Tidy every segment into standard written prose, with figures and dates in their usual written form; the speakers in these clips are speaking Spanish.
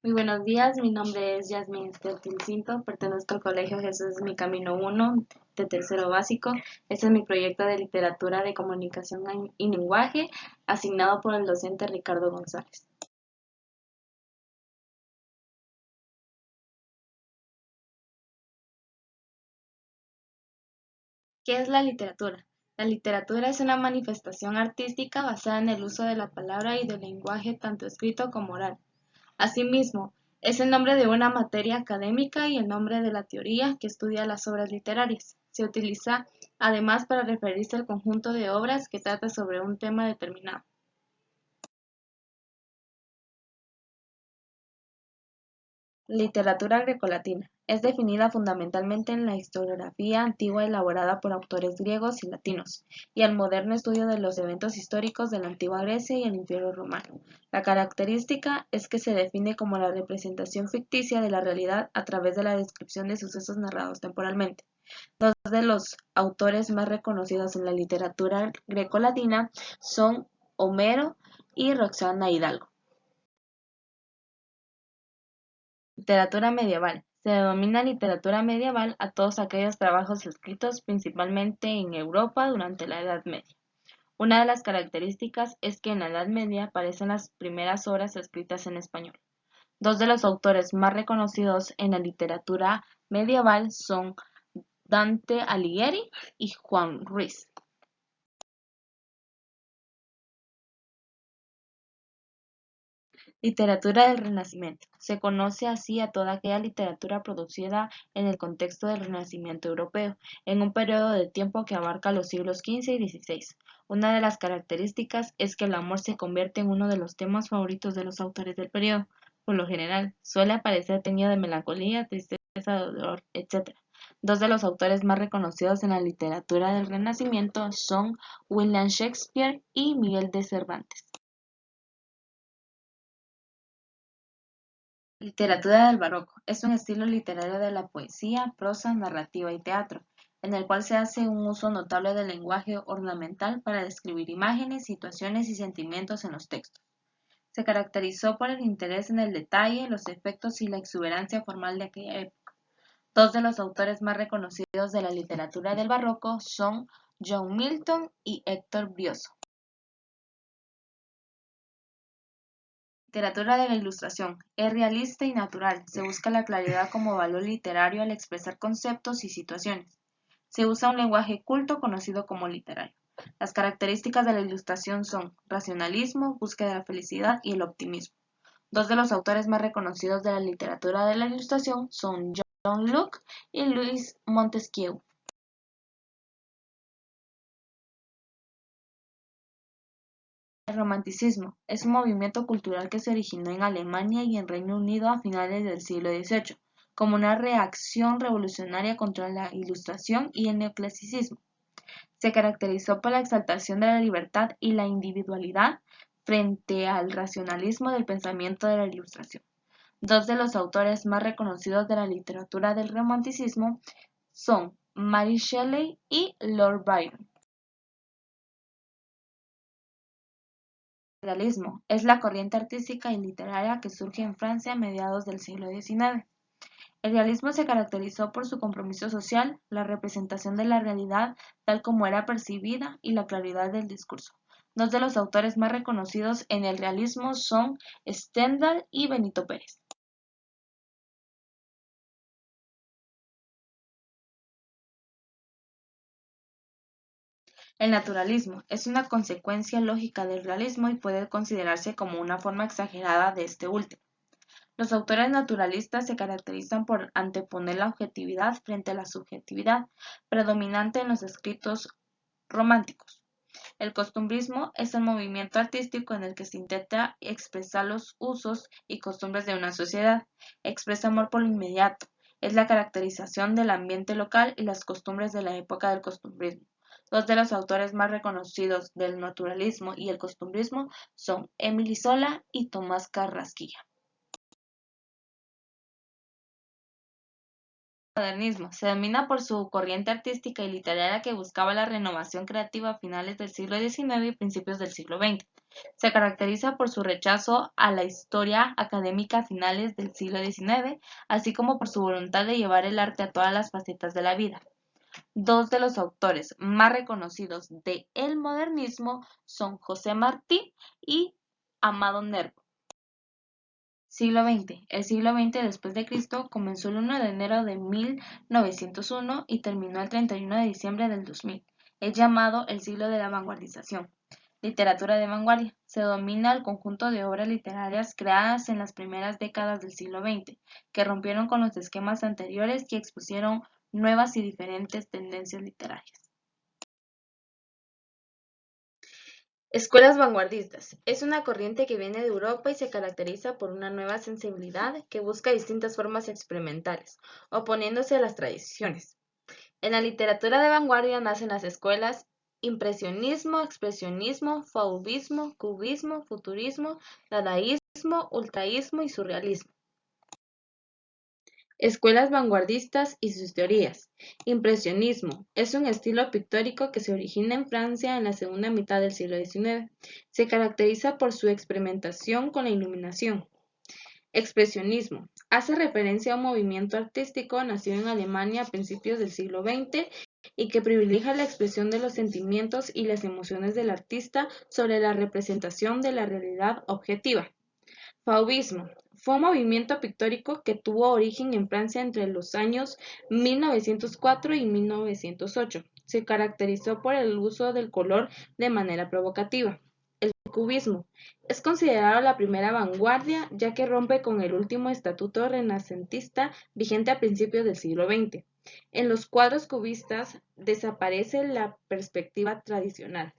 Muy buenos días, mi nombre es Yasmin Esther Tilcinto, pertenezco al Colegio Jesús es mi Camino 1 de tercero básico. Este es mi proyecto de literatura de comunicación y lenguaje, asignado por el docente Ricardo González. ¿Qué es la literatura? La literatura es una manifestación artística basada en el uso de la palabra y del lenguaje tanto escrito como oral. Asimismo, es el nombre de una materia académica y el nombre de la teoría que estudia las obras literarias. Se utiliza además para referirse al conjunto de obras que trata sobre un tema determinado. Literatura grecolatina. Es definida fundamentalmente en la historiografía antigua elaborada por autores griegos y latinos, y el moderno estudio de los eventos históricos de la antigua Grecia y el Imperio Romano. La característica es que se define como la representación ficticia de la realidad a través de la descripción de sucesos narrados temporalmente. Dos de los autores más reconocidos en la literatura grecolatina son Homero y Roxana Hidalgo. Literatura medieval. Se denomina literatura medieval a todos aquellos trabajos escritos principalmente en Europa durante la Edad Media. Una de las características es que en la Edad Media aparecen las primeras obras escritas en español. Dos de los autores más reconocidos en la literatura medieval son Dante Alighieri y Juan Ruiz. Literatura del Renacimiento. Se conoce así a toda aquella literatura producida en el contexto del Renacimiento europeo, en un periodo de tiempo que abarca los siglos XV y XVI. Una de las características es que el amor se convierte en uno de los temas favoritos de los autores del periodo. Por lo general, suele aparecer teñido de melancolía, tristeza, dolor, etc. Dos de los autores más reconocidos en la literatura del Renacimiento son William Shakespeare y Miguel de Cervantes. Literatura del barroco es un estilo literario de la poesía, prosa, narrativa y teatro, en el cual se hace un uso notable del lenguaje ornamental para describir imágenes, situaciones y sentimientos en los textos. Se caracterizó por el interés en el detalle, los efectos y la exuberancia formal de aquella época. Dos de los autores más reconocidos de la literatura del barroco son John Milton y Héctor Brioso. Literatura de la Ilustración. Es realista y natural. Se busca la claridad como valor literario al expresar conceptos y situaciones. Se usa un lenguaje culto conocido como literario. Las características de la Ilustración son racionalismo, búsqueda de la felicidad y el optimismo. Dos de los autores más reconocidos de la literatura de la Ilustración son John Locke y Louis Montesquieu. El romanticismo es un movimiento cultural que se originó en Alemania y en Reino Unido a finales del siglo XVIII, como una reacción revolucionaria contra la Ilustración y el neoclasicismo. Se caracterizó por la exaltación de la libertad y la individualidad frente al racionalismo del pensamiento de la Ilustración. Dos de los autores más reconocidos de la literatura del romanticismo son Mary Shelley y Lord Byron. El realismo es la corriente artística y literaria que surge en Francia a mediados del siglo XIX. El realismo se caracterizó por su compromiso social, la representación de la realidad tal como era percibida y la claridad del discurso. Dos de los autores más reconocidos en el realismo son Stendhal y Benito Pérez. El naturalismo es una consecuencia lógica del realismo y puede considerarse como una forma exagerada de este último. Los autores naturalistas se caracterizan por anteponer la objetividad frente a la subjetividad, predominante en los escritos románticos. El costumbrismo es el movimiento artístico en el que se intenta expresar los usos y costumbres de una sociedad. Expresa amor por lo inmediato. Es la caracterización del ambiente local y las costumbres de la época del costumbrismo. Dos de los autores más reconocidos del naturalismo y el costumbrismo son Émile Zola y Tomás Carrasquilla. Modernismo. Se domina por su corriente artística y literaria que buscaba la renovación creativa a finales del siglo XIX y principios del siglo XX. Se caracteriza por su rechazo a la historia académica a finales del siglo XIX, así como por su voluntad de llevar el arte a todas las facetas de la vida. Dos de los autores más reconocidos de el modernismo son José Martí y Amado Nervo. Siglo XX. El siglo XX después de Cristo comenzó el 1 de enero de 1901 y terminó el 31 de diciembre del 2000. Es llamado el siglo de la vanguardización. Literatura de vanguardia. Se domina el conjunto de obras literarias creadas en las primeras décadas del siglo XX, que rompieron con los esquemas anteriores y expusieron nuevas y diferentes tendencias literarias. Escuelas vanguardistas. Es una corriente que viene de Europa y se caracteriza por una nueva sensibilidad que busca distintas formas experimentales, oponiéndose a las tradiciones. En la literatura de vanguardia nacen las escuelas impresionismo, expresionismo, fauvismo, cubismo, futurismo, dadaísmo, ultraísmo y surrealismo. Escuelas vanguardistas y sus teorías. Impresionismo. Es un estilo pictórico que se origina en Francia en la segunda mitad del siglo XIX. Se caracteriza por su experimentación con la iluminación. Expresionismo. Hace referencia a un movimiento artístico nacido en Alemania a principios del siglo XX y que privilegia la expresión de los sentimientos y las emociones del artista sobre la representación de la realidad objetiva. Fauvismo. Fue un movimiento pictórico que tuvo origen en Francia entre los años 1904 y 1908. Se caracterizó por el uso del color de manera provocativa. El cubismo. Es considerado la primera vanguardia ya que rompe con el último estatuto renacentista vigente a principios del siglo XX. En los cuadros cubistas desaparece la perspectiva tradicional.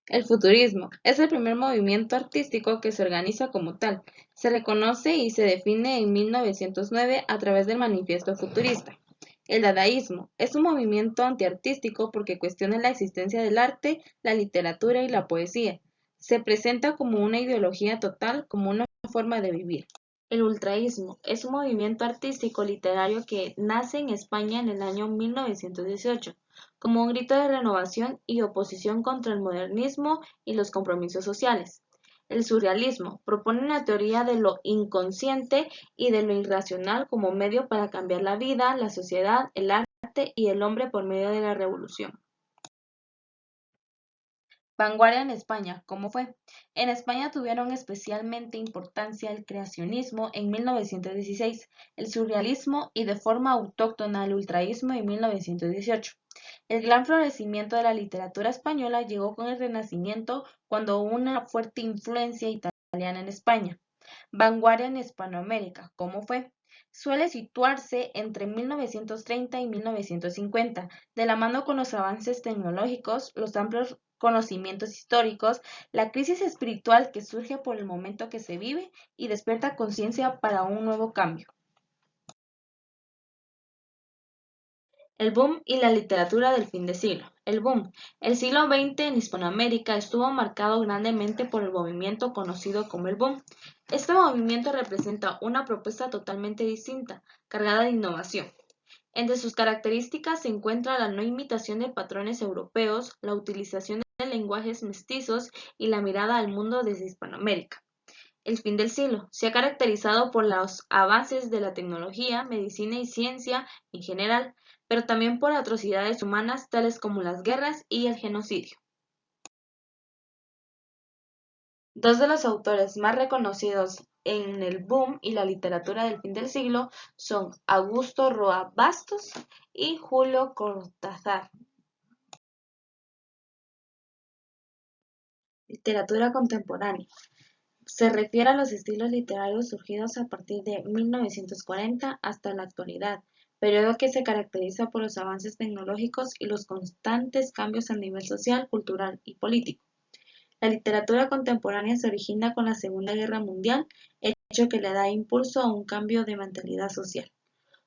El futurismo es el primer movimiento artístico que se organiza como tal. Se reconoce y se define en 1909 a través del Manifiesto Futurista. El dadaísmo es un movimiento antiartístico porque cuestiona la existencia del arte, la literatura y la poesía. Se presenta como una ideología total, como una forma de vivir. El ultraísmo es un movimiento artístico literario que nace en España en el año 1918 como un grito de renovación y oposición contra el modernismo y los compromisos sociales. El surrealismo propone una teoría de lo inconsciente y de lo irracional como medio para cambiar la vida, la sociedad, el arte y el hombre por medio de la revolución. Vanguardia en España, ¿cómo fue? En España tuvieron especialmente importancia el creacionismo en 1916, el surrealismo y de forma autóctona el ultraísmo en 1918. El gran florecimiento de la literatura española llegó con el Renacimiento cuando hubo una fuerte influencia italiana en España. Vanguardia en Hispanoamérica, ¿cómo fue? Suele situarse entre 1930 y 1950, de la mano con los avances tecnológicos, los amplios conocimientos históricos, la crisis espiritual que surge por el momento que se vive y despierta conciencia para un nuevo cambio. El boom y la literatura del fin de siglo. El boom. El siglo XX en Hispanoamérica estuvo marcado grandemente por el movimiento conocido como el boom. Este movimiento representa una propuesta totalmente distinta, cargada de innovación. Entre sus características se encuentra la no imitación de patrones europeos, la utilización de lenguajes mestizos y la mirada al mundo desde Hispanoamérica. El fin del siglo se ha caracterizado por los avances de la tecnología, medicina y ciencia en general, pero también por atrocidades humanas tales como las guerras y el genocidio. Dos de los autores más reconocidos en el boom y la literatura del fin del siglo son Augusto Roa Bastos y Julio Cortázar. Literatura contemporánea. Se refiere a los estilos literarios surgidos a partir de 1940 hasta la actualidad, periodo que se caracteriza por los avances tecnológicos y los constantes cambios a nivel social, cultural y político. La literatura contemporánea se origina con la Segunda Guerra Mundial, hecho que le da impulso a un cambio de mentalidad social.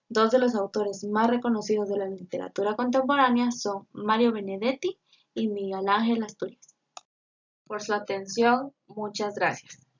Dos de los autores más reconocidos de la literatura contemporánea son Mario Benedetti y Miguel Ángel Asturias. Por su atención, muchas gracias.